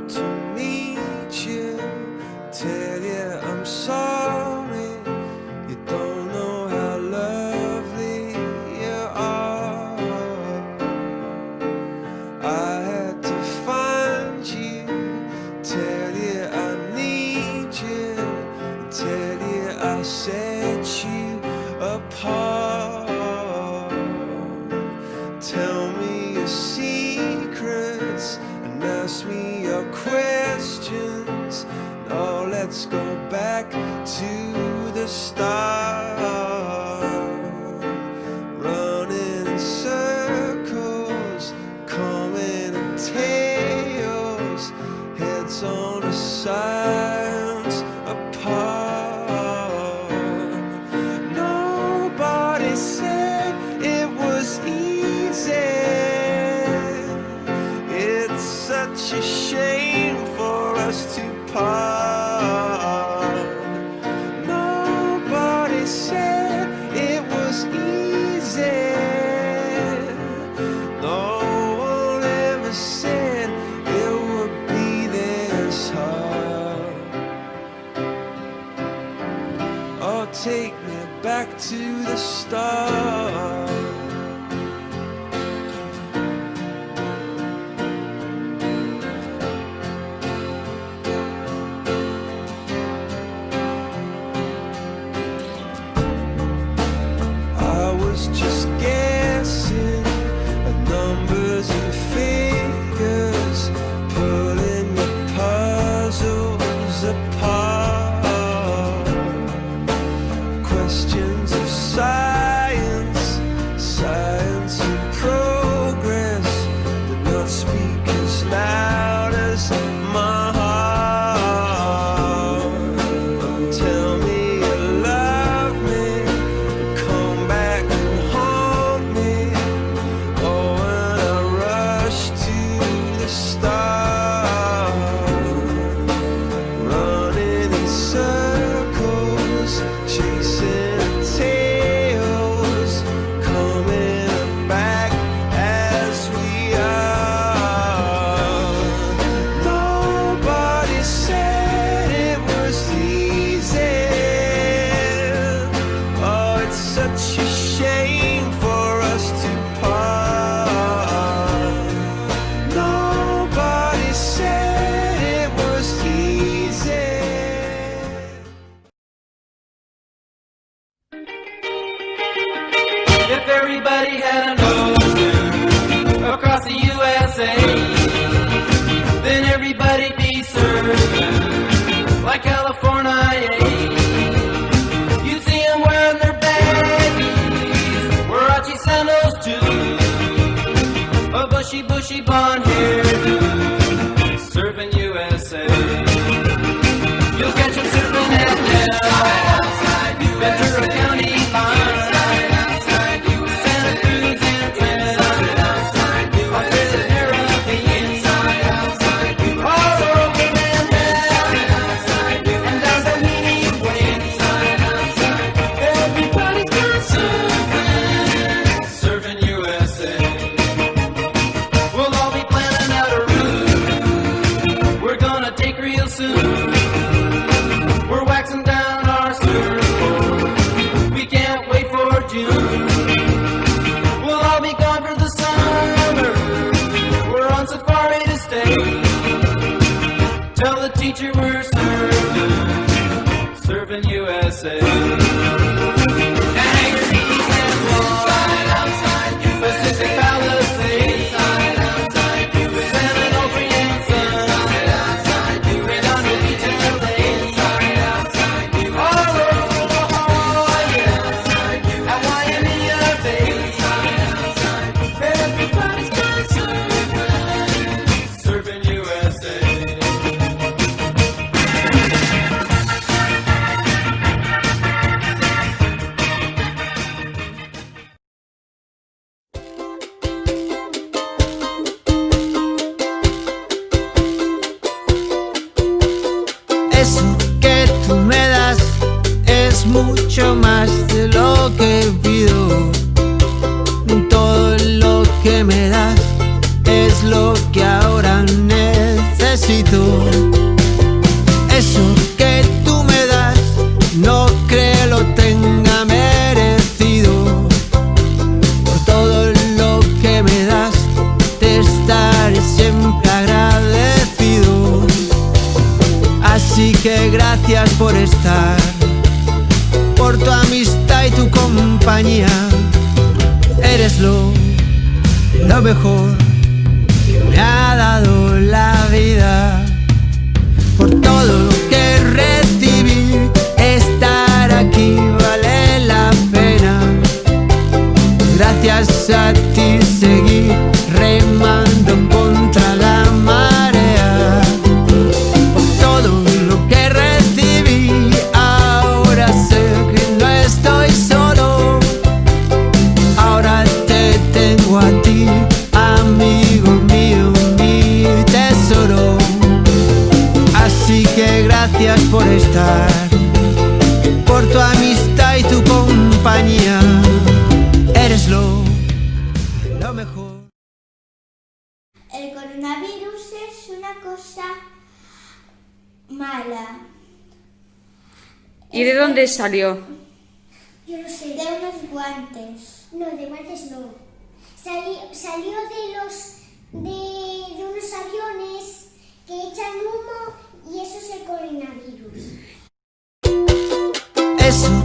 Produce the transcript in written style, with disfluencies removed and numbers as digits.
to meet you, tell you I'm sorry. You don't know how lovely you are. I had to find you, tell you I need you, tell you I set you apart. Tell me your secrets and ask me your questions. Now let's go back to the start. Running in circles, coming in tails, heads on the sides apart. Nobody said it was easy. It's such a shame for us to part. Nobody said it was easy. No one ever said it would be this hard. Oh, take me back to the start. I was just guessing at numbers and figures, pulling the puzzles apart. Questions of science, science and progress did not speak as loud as my heart. Tell me you love me, come back and haunt me. Oh, when I rush to the start, running in circles, chasing tails, coming back as we are. Nobody said it was easy. Oh, it's such a shame for us to part. Nobody said it was easy. If everybody had an ocean across the USA, then everybody'd be serving like California. You'd see them wearing their baggies, Warachi sandals too, a bushy blonde hairdo, surfing USA. You'll catch them surfing at Ventura County line, Santa Cruz and Trent, Australia, Caribbean, all over Manhattan, and down the Weenie Way. Everybody's gone surfing USA. We'll all be planning out a route we're gonna take real soon. We're waxing down our surfboard, we can't wait for June. We'll all be gone for the summer, we're on safari to stay. Tell the teacher we're surfing USA. Anchorage and Guam, Pacific Palisades, San Onofre and Sun, Redondo Beach and LA, all over La Jolla, at Waimea Bay. Everybody's gone surfing USA. Eso que tú me das es mucho más de lo que pido. Todo lo que me das es lo que ahora necesito. necesito. Eso que tú me das, no creo lo tenga merecido. Por todo lo que me das, te estaré siempre agradecido. Así que gracias por estar, por tu amistad y tu compañía. Eres lo mejor que me ha dado la vida. Por todo lo que recibí, estar aquí vale la pena. Gracias a ti seguí remando contra la marea. Por todo lo que recibí, ahora sé que no estoy solo. Ahora te tengo a ti, amigo mío, mi tesoro. Así que gracias por estar, por tu amistad y tu compañía. Eres lo mejor. El coronavirus es una cosa mala. ¿Y de dónde salió? Yo no sé. De unos guantes. No, de guantes no. Salió de unos aviones que echan humo y eso es el coronavirus. Eso